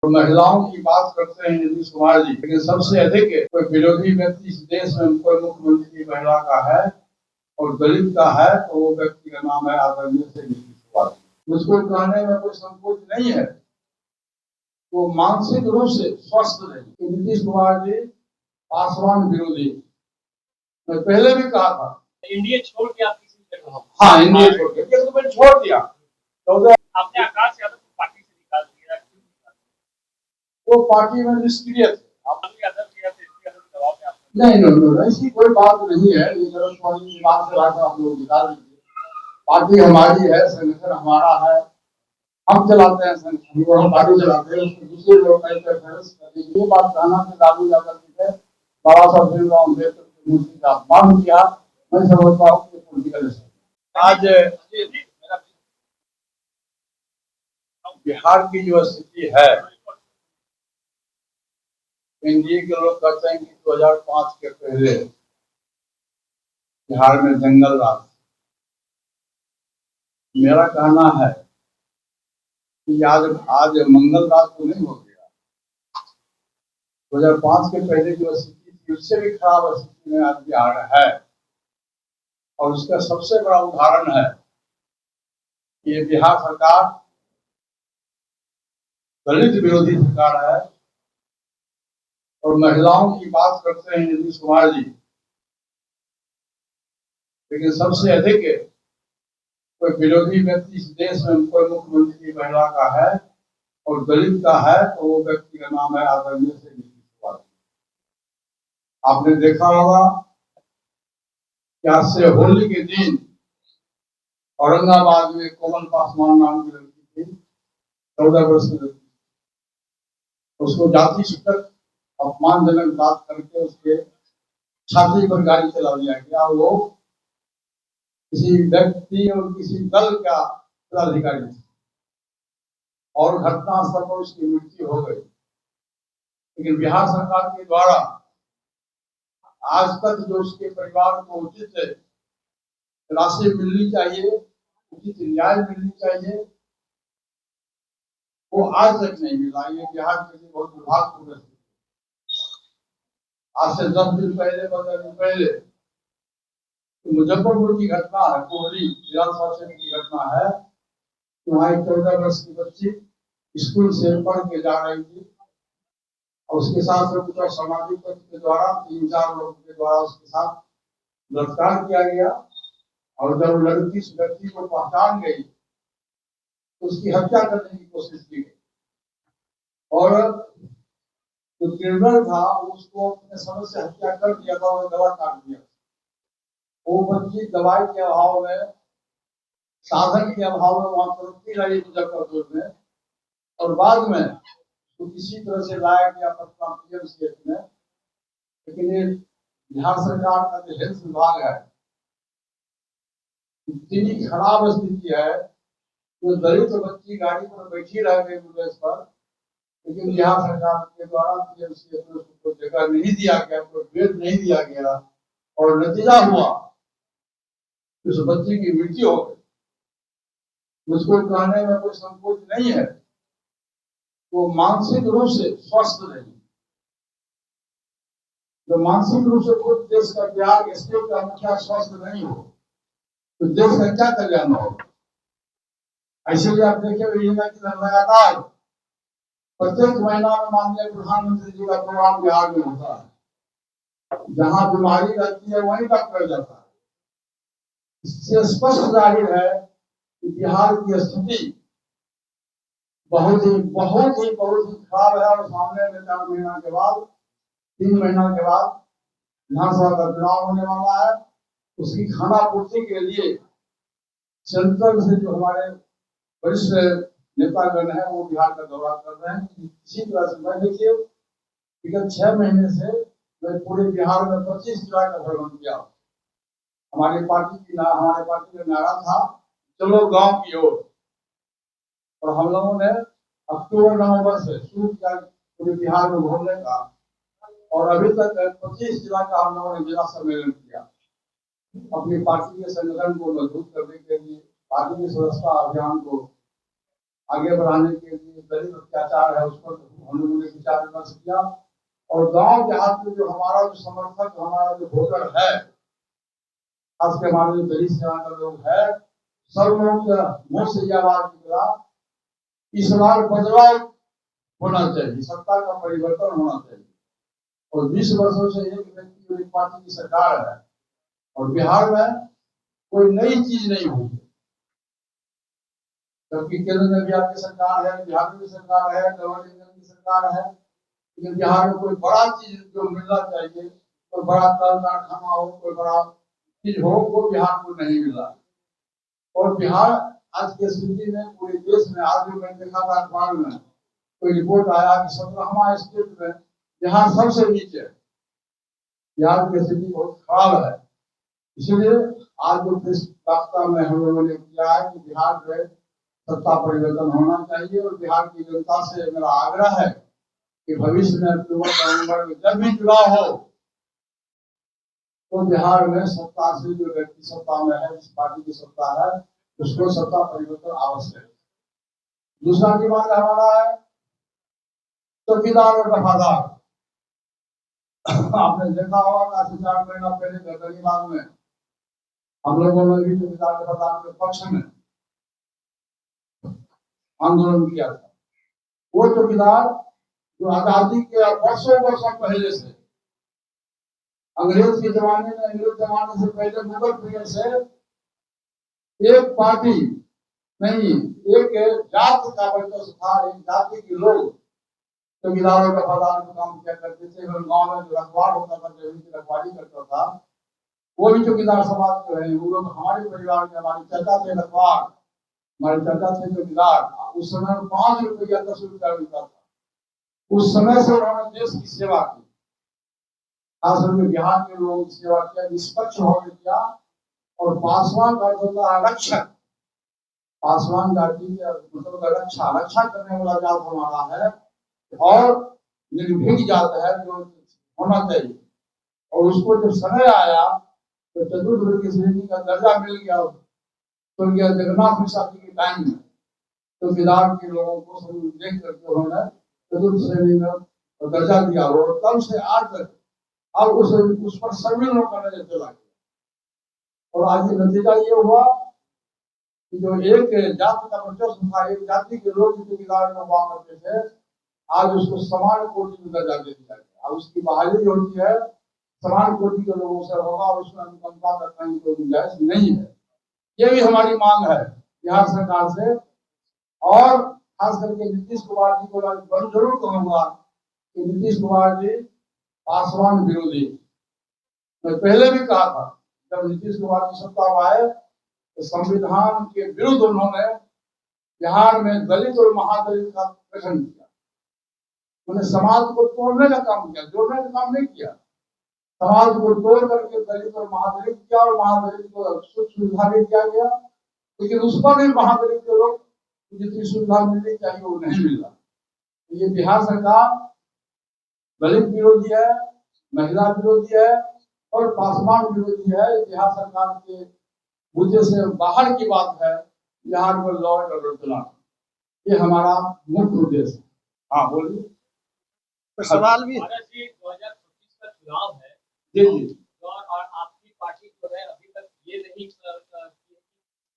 तो महिलाओं की बात करते हैं नीतीश कुमार जी, लेकिन सबसे अधिक कोई विरोधी व्यक्ति इस देश में कोई मुख्यमंत्री महिला का है और दलित का है तो वो व्यक्ति का नाम है आदरणीय श्री नीतीश कुमार। मुझको कहने में कोई संकोच नहीं है, वो मानसिक रूप से स्वस्थ नहीं। नीतीश कुमार जी पासवान विरोधी, मैं पहले भी कहा था। इंडिया छोड़ के आप किसी जगह? हाँ, इंडिया छोड़ के तो मैंने छोड़ दिया। आपने आकाश यादव को पार्टी से निकाल दिया, क्यों निकाल दिया? वो पार्टी में निष्क्रिय थे। यादव के दबाव में नहीं, ऐसी कोई बात नहीं है। ये दिमाग से लाकर आप लोग निकाल दीजिए। पार्टी हमारी है, संगठन हमारा है, हम चलाते हैं संगठन को, हम पार्टी चलाते हैं, उसको दूसरे लोग ये बात कहना कि लालू यादव जी ने बाबा साहब भीमराव अम्बेडकर की मूर्ति का अपमान किया, मैं समझता हूँ कि पॉलिटिकल आज बिहार की जो स्थिति है, एनडीए के लोग कहते हैं कि 2005 के पहले बिहार में जंगल राज। मेरा कहना है कि आज मंगल राज तो नहीं हो गया। 2005 के पहले जो स्थिति थी उससे भी खराब स्थिति में आज बिहार है, और उसका सबसे बड़ा उदाहरण है कि ये बिहार सरकार दलित विरोधी सरकार है और महिलाओं की बात करते हैं नीतीश कुमार जी, लेकिन सबसे अधिक कोई विरोधी व्यक्ति इस देश में कोई मुख्यमंत्री महिला का है और दलित का है तो वो व्यक्ति का नाम है आदरणीय श्री नीतीश कुमार। आपने देखा होगा कि आज से होली के दिन औरंगाबाद में कोमल पासवान नाम की लड़की थी, 14 वर्ष की लड़की, उसको जाति सूचक अपमानजनक बात करके उसके छाती पर गाड़ी चला दिया गया। वो किसी व्यक्ति और किसी दल का पदाधिकारी था और घटनास्थल पर उसकी मृत्यु हो गई। लेकिन बिहार सरकार के द्वारा आज तक जो उसके परिवार को उचित राशि मिलनी चाहिए, उचित न्याय मिलनी चाहिए, वो आज तक नहीं मिला। ये बिहार के लिए बहुत दुर्भाग्यपूर्ण है। आज से 10 दिन पहले 15 दिन पहले मुजफ्फरपुर की घटना है, कोहली विधानसभा क्षेत्र की घटना है। वहाँ एक 14 वर्ष की बच्ची स्कूल से पढ़ के जा रही थी और उसके साथ में कुछ सामाजिक तत्व के द्वारा 3-4 लोगों के द्वारा उसके साथ बलात्कार किया गया। और जब लड़की इस व्यक्ति को पहचान गई तो उसकी हत्या करने की कोशिश की गई और जो क्रिमिनल था उसको अपने समझ से हत्या कर दिया था और गला काट दिया। वो बच्ची दवाई के अभाव में, साधन के अभाव में वहां तड़पती रही मुजफ्फरपुर में, और बाद में तो किसी तरह से लाया गया पटना पीएमसीएच में। लेकिन ये बिहार सरकार का जो हेल्थ विभाग है, इतनी खराब स्थिति है, जो दलित बच्ची गाड़ी पर बैठी रह गई एम्बुलेंस पर, लेकिन बिहार सरकार के द्वारा पीएमसीएच में उसको जगह नहीं दिया गया, कोई बेड नहीं दिया गया, और नतीजा हुआ उस बच्चे की मृत्यु हो गई। मुझको कहने में कोई संकोच नहीं है, वो मानसिक रूप से स्वस्थ नहीं। जो मानसिक रूप से खुद देश का ज्ञान स्टेट का मुखिया स्वस्थ नहीं हो तो देश का क्या कल्याण होगा। ऐसे आप देखे लगातार प्रत्येक महीना में माननीय प्रधानमंत्री जी का प्रोग्राम बिहार में होता है, जहां बीमारी रहती है वहीं डॉक्टर जाता है। इससे स्पष्ट जाहिर है कि बिहार की स्थिति बहुत ही खराब है। और सामने में 4 महीना के बाद, 3 महीना के बाद विधानसभा का चुनाव होने वाला है। उसकी खानापूर्ति के लिए सेंट्रल से जो हमारे वरिष्ठ नेतागण है वो बिहार का दौरा कर रहे हैं। इसी तरह से मैं देखिए विगत 6 महीने से मैं पूरे बिहार में 25 जिला का भ्रमण किया। हमारी पार्टी का नारा था चलो गांव की ओर, और हम लोगों ने अक्टूबर-नवंबर से शुरू किया पूरे बिहार में घूमने का, और अभी तक 25 जिला का हम लोगों ने जिला सम्मेलन किया अपनी पार्टी के संगठन को मजबूत करने के लिए, पार्टी की सदस्यता अभियान को आगे बढ़ाने के लिए दलित अत्याचार है उस पर हम लोगों ने विचार विमर्श किया। और गांव देहात में जो हमारा जो समर्थक हमारा जो वोटर है, खास के हमारे जो दलित सेवा का लोग है, सब लोगों का मुंह से यह आवाज निकला, इस बार बदलाव होना चाहिए, सत्ता का परिवर्तन होना चाहिए। और 20 वर्षों से एक व्यक्ति और एक पार्टी की सरकार है और बिहार में कोई नई चीज नहीं हुई, जबकि केंद्र में भी आपकी सरकार है, बिहार में भी सरकार है, डबल इंजन की सरकार है, लेकिन बिहार में कोई बड़ा चीज जो मिलना चाहिए, कोई बड़ा कल कारखाना हो, कोई बड़ा चीज हो, वो बिहार को नहीं मिला। और बिहार आज की स्थिति में पूरे देश में, आज भी मैंने देखा था अखबार में कोई रिपोर्ट आया कि 17वां स्टेट में बिहार सबसे नीचे है। बिहार की स्थिति बहुत खराब है। इसलिए आज जो प्रेस वार्ता में हम लोगों ने किया है कि बिहार में सत्ता परिवर्तन होना चाहिए। और बिहार की जनता से मेरा आग्रह है कि भविष्य में अक्टूबर नवंबर में जब भी चुनाव हो तो बिहार में सत्ता से जो व्यक्ति सत्ता में है, जिस पार्टी की सत्ता है, उसको सत्ता परिवर्तन आवश्यक है। दूसरा डिमांड हमारा है चौकीदार और वफादार। आपने देखा होगा कि 4 महीना पहले गर्दनीबाग में हम लोगों ने भी चौकीदार वफादार के पक्ष में आंदोलन किया था। वो चौकीदार जो आजादी के वर्षों पहले से, अंग्रेज के जमाने में, अंग्रेज जमाने से पहले, मुगल पीरियड से एक पार्टी नहीं, एक जाति का वर्चस्व था, एक जाति के लोग चौकीदारों का वफादार का काम किया करते थे। गांव में जो रखवार होता था, जमीन की रखवारी करता था, वो भी चौकीदार समाज के रहे। वो लोग हमारे परिवार में, हमारे चाचा थे रखवार, हमारे चाचा थे चौकीदार। उस समय 5 रुपया 10 रुपया मिलता था। उस समय से उन्होंने देश की सेवा की, खास करके बिहार के लोगों की सेवा किया, निष्पक्ष होकर किया। और पासवान का जो रक्षक, पासवान जाति के मतलब रक्षा करने वाला जात हमारा है और निर्भीक जात है जो होना चाहिए। और उसको जब समय आया तो चतुर्थ वर्ग की श्रेणी का दर्जा मिल गया तो जगन्नाथ मिश्रा जी के टाइम में चौकीदार के लोगों को सब देख करके उन्होंने चतुर्थ श्रेणी में दर्जा दिया। और तब से आज तक अब उस पर सभी लोगों का नजर चला गया। और आज ये नतीजा ये हुआ कि जो एक जाति का वर्चस्व था, एक जाति के लोग चौकीदार में हुआ करते थे, आज उसको समान कोटि में दर्जा दे दिया गया। अब उसकी बहाली जो होती है समान कोटि के लोगों से होगा और उसमें अनुकंपा करने की कोई गुंजाइश नहीं है। ये भी हमारी मांग है बिहार सरकार से। और खास करके नीतीश कुमार जी को मैं जरूर कहूंगा कि नीतीश कुमार जी पासवान विरोधी। मैं पहले भी कहा था, जब नीतीश कुमार की सत्ता में आए तो संविधान के विरुद्ध उन्होंने बिहार में दलित और महादलित का गठन किया। उन्हें समाज को तोड़ने का काम किया, जोड़ने का काम नहीं किया। समाज को तोड़ करके दलित और महादलित किया और महादलित को सुख सुविधा भी दिया गया, लेकिन उस पर भी महादलित के लोग जितनी सुविधा मिलनी चाहिए वो नहीं मिला। ये बिहार सरकार दलित विरोधी है, महिला विरोधी है और पासवान विरोधी है। बिहार सरकार के मुद्दे से बाहर की बात है बिहार में लॉ एंड ऑर्डर चलाना, ये हमारा मुख्य उद्देश्य है। हाँ बोलिए। तो सवाल भी 2025 का चुनाव है जी जी। और आपकी पार्टी जो है अभी तक ये नहीं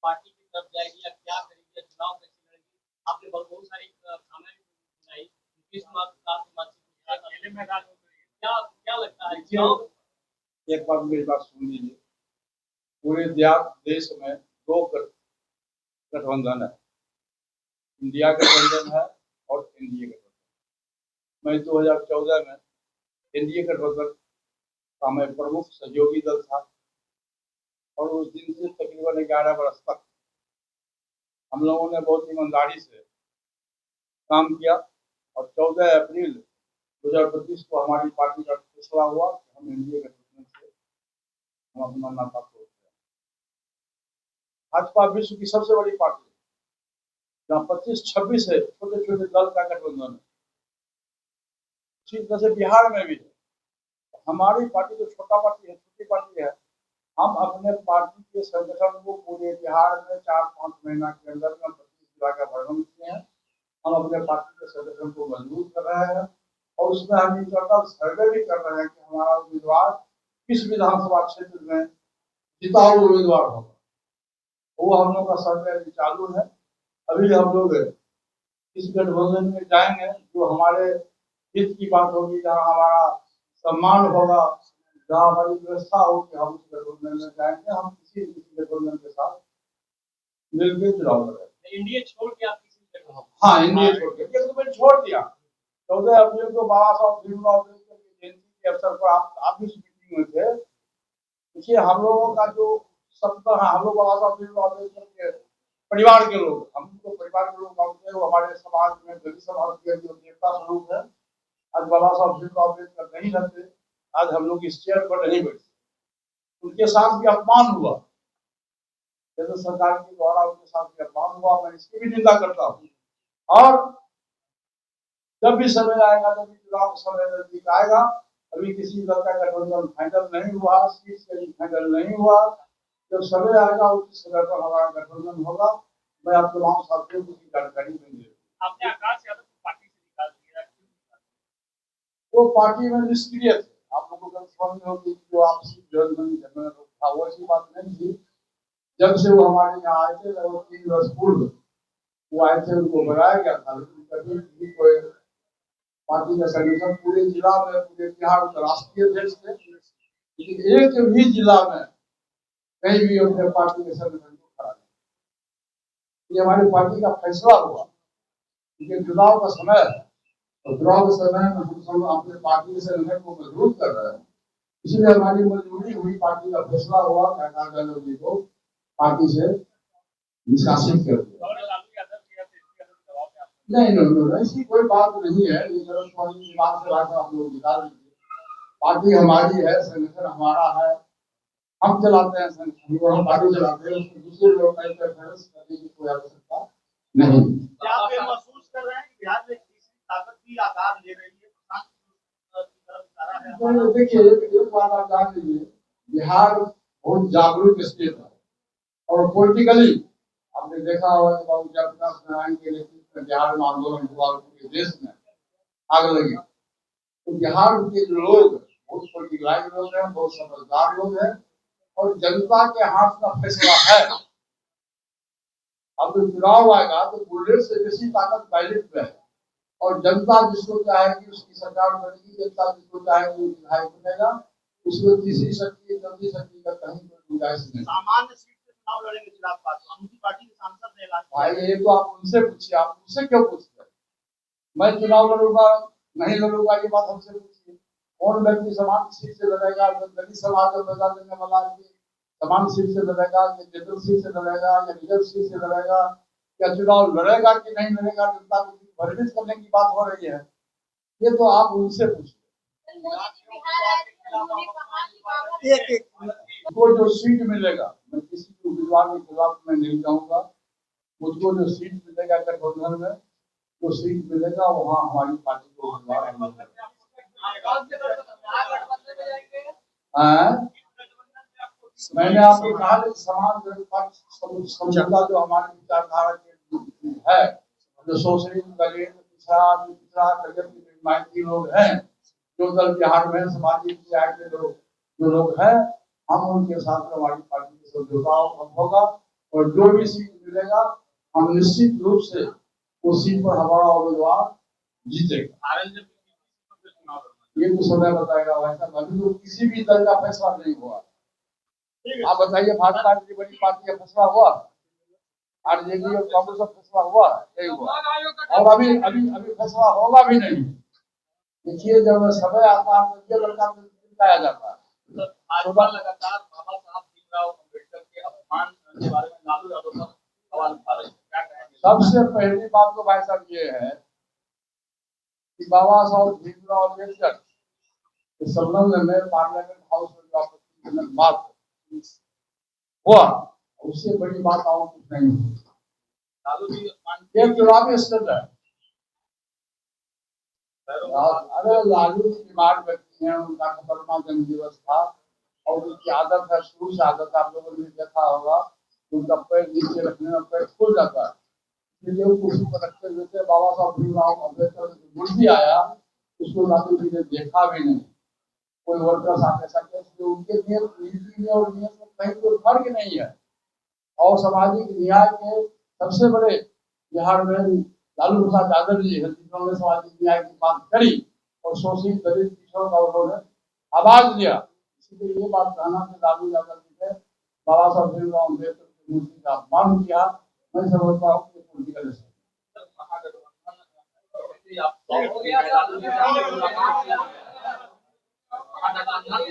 पार्टी की तरफ जाएगी या क्या करेगी या चुनाव कैसे लड़ेगी। आपने बहुत सारी खाना भी सुनाई, नीतीश कुमार अकेले मैदान में क्या क्या लगता है चुनाव? एक बार मेरी बात सुन लीजिए। पूरे देश में 2 गठबंधन है, इंडिया गठबंधन है और एनडीए गठबंधन। मैं 2014 में एनडीए गठबंधन का मैं प्रमुख सहयोगी दल था और उस दिन से तकरीबन 11 वर्ष तक हम लोगों ने बहुत ईमानदारी से काम किया। और 14 अप्रैल 2025 को हमारी पार्टी का फैसला हुआ कि हम एनडीए गठबंधन से हम अपना नाता तोड़ दिया। भाजपा विश्व की सबसे बड़ी पार्टी है, जहाँ 25-26 है छोटे छोटे दल का गठबंधन है। इसी तरह से बिहार में भी है। हमारी पार्टी तो छोटा पार्टी है, छोटी पार्टी है। हम अपने पार्टी के संगठन को पूरे बिहार में 4-5 महीना के अंदर में 25 जिला का भ्रमण किए हैं हम अपने पार्टी के संगठन को मजबूत कर रहे हैं और उसमें हम इंटरनल सर्वे भी कर रहे हैं कि हमारा उम्मीदवार किस विधानसभा क्षेत्र में जिताऊ उम्मीदवार होगा। वो हम लोग का सर्वे अभी चालू है। अभी हम लोग इस गठबंधन में जाएंगे जो हमारे हित की बात होगी, जहाँ हमारा सम्मान होगा, जहाँ हमारी व्यवस्था होगी, हम उस गठबंधन में जाएंगे। हम किसी गठबंधन के साथ मिलकर चुनाव लड़ेंगे। इंडिया छोड़ के आप किसी जगह हाँ, इंडिया छोड़ के तो मैंने छोड़ दिया। 14 अप्रैल को बाबा साहब भीमराव अम्बेडकर की जयंती के अवसर पर आप भी इस मीटिंग में थे। देखिए, हम लोगों का जो सपना है, हम लोग बाबा साहब भीमराव अम्बेडकर के परिवार के लोग, हम तो परिवार के लोग मानते हैं। वो हमारे समाज में दलित समाज के जो देवता स्वरूप है। आज बाबा साहब भीमराव अम्बेडकर नहीं रहते, आज हम लोग इस चेयर पर नहीं बैठते। उनके साथ भी अपमान हुआ, केंद्र सरकार के द्वारा उनके साथ भी अपमान हुआ। मैं इसकी भी निंदा करता हूँ। और जब भी समय आएगा, जब भी चुनाव समय नजदीक आएगा, अभी किसी दल का गठबंधन फाइनल नहीं हुआ, सीट से फाइनल नहीं हुआ। जब समय आएगा उस समय पर हमारा गठबंधन होगा। मैं आप तमाम साथियों को जानकारी देंगे। आपने आकाश यादव को पार्टी से निकाल दिया, वो पार्टी में निष्क्रिय थे। आप लोगों को समझ में होगी जो आपसी झगड़ा था, वो ऐसी बात नहीं थी। जब से वो हमारे यहाँ आए थे, लगभग 3 वर्ष पूर्व वो आए थे, उनको बनाया गया था, लेकिन कभी भी कोई पार्टी का संगठन पूरे जिला में, पूरे बिहार में राष्ट्रीय अध्यक्ष थे, लेकिन एक भी जिला में कहीं भी अपने पार्टी के संगठन को खड़ा नहीं। ये हमारी पार्टी का फैसला हुआ, क्योंकि चुनाव का समय है और चुनाव के समय में हम सब अपने पार्टी के संगठन को मजबूत कर रहे हैं। इसलिए हमारी मजबूरी हुई, पार्टी का फैसला हुआ कि आकाश यादव जी को पार्टी से निष्कासित कर दिया। नहीं, ऐसी कोई बात नहीं है। ये गलतफहमी दिमाग से लाकर आप लोग निकाल लीजिए। पार्टी हमारी है, संगठन हमारा है, हम चलाते हैं संगठन को, हम पार्टी चलाते हैं। उसमें दूसरे लोग का इंटरफेरेंस करने की कोई आवश्यकता नहीं। क्या आप ये महसूस कर रहे हैं कि बिहार में तीसरी ताकत भी आकार ले रही है? देखिए, एक बात आप जान लीजिए, बिहार बहुत जागरूक स्टेट है और पॉलिटिकली आपने देखा होगा कि बाबू जयप्रकाश नारायण के नेतृत्व में बिहार में आंदोलन हुआ, पूरे देश में आग लगी। तो बिहार के जो लोग बहुत पॉलिटिकलाइज लोग हैं, बहुत समझदार लोग हैं और जनता के हाथ का फैसला है। अब जो चुनाव आएगा तो बुलेट से बेसी ताकत बैलेट में है और जनता जिसको चाहेगी उसकी सरकार बनेगी, जनता जिसको चाहेगी विधायक बनेगा। उसमें तीसरी शक्ति, चौथी शक्ति का कहीं कोई गुंजाइश नहीं। सामान्य सीट से चुनाव लड़ेंगे चिराग पासवान, उनकी पार्टी के सांसद ने ऐलान किया। भाई, ये तो आप उनसे पूछिए, आप मुझसे क्यों पूछते हैं? मैं चुनाव लड़ूंगा नहीं लड़ूंगा ये बात हमसे पूछिए। कौन व्यक्ति समान सीट से लड़ेगा? दलित समाज में पैदा देने वाला समान सीट से लड़ेगा, या जनरल सीट से लड़ेगा, या रिजर्व सीट से लड़ेगा, या चुनाव लड़ेगा कि नहीं लड़ेगा, जनता को भ्रमित करने की बात हो रही है। ये तो आप उनसे पूछिए। मुझको जो सीट मिलेगा, मैं किसी भी उम्मीदवार के खिलाफ मैं नहीं जाऊंगा। मुझको जो सीट मिलेगा गठबंधन में, जो सीट मिलेगा वहाँ हमारी पार्टी को उम्मीदवार मैंने आपको कहा कि समाज समझौता जो हमारी विचारधारा के है, जो सोशलिस्ट दलित पिछड़ा माइनॉरिटी लोग हैं, जो दल बिहार में सामाजिक न्याय के जो लोग हैं, हम उनके साथ हमारी पार्टी के समझौता होगा और जो भी सीट मिलेगा हम निश्चित रूप से उस सीट पर हमारा उम्मीदवार जीतेगा। ये तो समय बताएगा। वैसा अभी तो किसी भी दल का फैसला नहीं हुआ। आप बताइए, भाजपा की बड़ी पार्टी का फैसला हुआ, आरजेडी और कांग्रेस का फैसला हुआ, नहीं हुआ और अभी अभी अभी फैसला होगा भी नहीं। देखिए, जब समय आता है तो ये लड़का बताया जाता है। भाजपा लगातार बाबा साहब भीमराव अम्बेडकर के अपमान के बारे में लालू यादव पर सवाल उठा रहे हैं, क्या कहेंगे? सबसे पहली बात तो भाई साहब ये है कि बाबा साहब भीमराव अम्बेडकर के संबंध में पार्लियामेंट हाउस में बात हुआ, उससे बड़ी बात और कुछ नहीं हुई। लालू जी ये चुनावी स्टंट है। अरे लालू जी बीमार व्यक्ति हैं, उनका खतरनाक जन्म दिवस था और उनकी आदत है, शुरू से आदत, आप लोगों ने देखा होगा, उनका पैर नीचे रखने में पैर खुल जाता है। फिर जो कुर्सी पर रखते हुए थे बाबा साहब भीमराव अम्बेडकर जो मूर्ति आया उसको लालू जी ने देखा भी नहीं। कोई वर्कर्स आके सके उनके नियत नीति में और नियत में कहीं कोई फर्क नहीं है। और सामाजिक न्याय के सबसे बड़े बिहार में लालू प्रसाद यादव जी है जिन्होंने सामाजिक न्याय की बात करी और शोषित दलित पिछड़ों का उन्होंने आवाज दिया। इसलिए ये बात कहना कि लालू यादव जी ने बाबा साहब भीमराव अम्बेडकर की मूर्ति का अपमान किया, मैं समझता हूँ कि पॉलिटिकल आप